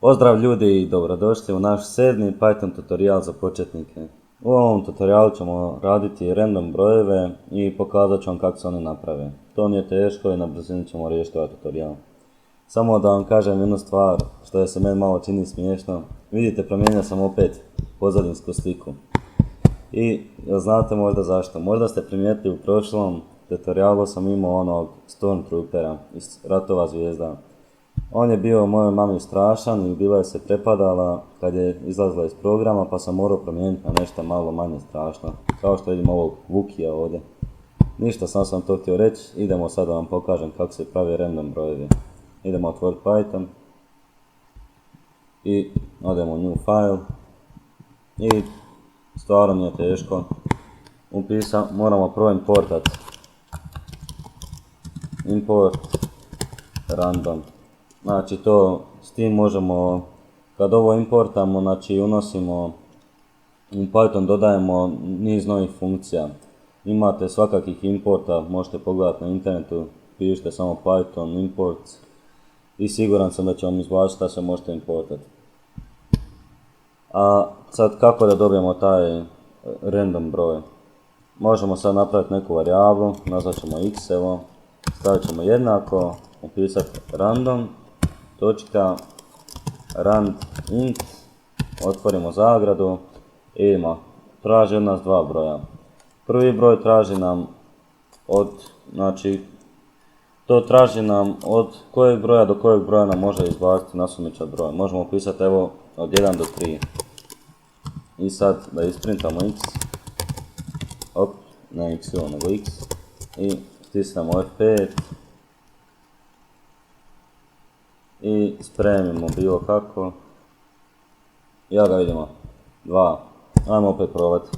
Pozdrav ljudi i dobrodošli u naš 7. Python tutorial za početnike. U ovom tutorialu ćemo raditi random brojeve i pokazat ću vam kako se oni naprave. To nije teško i na brzini ćemo riješiti ovaj tutorial. Samo da vam kažem jednu stvar što se meni malo čini smiješno. Vidite, promijenio sam opet pozadinsku sliku. I znate možda zašto. Možda ste primijetili u prošlom tutorialu sam imao onog Stormtroopera iz Ratova zvijezda. On je bio mojoj mami strašan i bila je se prepadala kad je izlazila iz programa, pa sam morao promijeniti na nešto malo manje strašno. Kao što vidim ovog Vukija ovdje. Ništa, sam to htio reći. Idemo sad da vam pokažem kako se pravi random brojevi. Idemo otvoriti Python. I odemo u new file. I stvarno nije teško. Moramo prvo importati. Import random. Znači to, s tim možemo, kad ovo importamo, znači unosimo, u Python dodajemo niz novih funkcija. Imate svakakih importa, možete pogledati na internetu, pišite samo Python imports i siguran sam da će vam izbaciti šta se možete importati. A sad kako da dobijemo taj random broj? Možemo sad napraviti neku varijablu, nazvat ćemo x, evo, stavit ćemo jednako, upisati random, rand int, otvorimo zagradu i traži od nas dva broja. Prvi broj traži nam od kojeg broja do kojeg broja nam može izbaciti nasumičan broj. Možemo upisati evo od 1 do 3. I sad da isprintamo x, ne x nego x, i stisnemo F5 i spremimo bilo kako. Ja ga vidimo, 2, ajmo opet probati.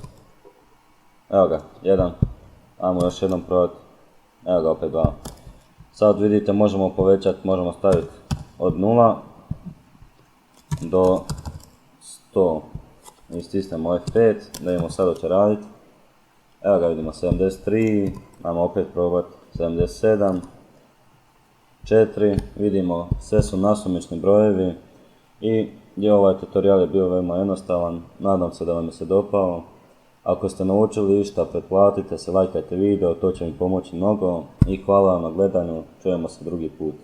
Evo ga, 1, ajmo još jednom probati. Evo ga opet 2. Sad vidite možemo povećati, možemo staviti od 0 do 100. I stisnemo F5 da vidimo sad hoće raditi. Evo ga vidimo, 73, ajmo opet probati, 77, 4, vidimo sve su nasumični brojevi i ovaj tutorial je bio veoma jednostavan, nadam se da vam se dopao. Ako ste naučili išta, pretplatite se, lajkajte video, to će mi pomoći mnogo i hvala vam na gledanju, čujemo se drugi put.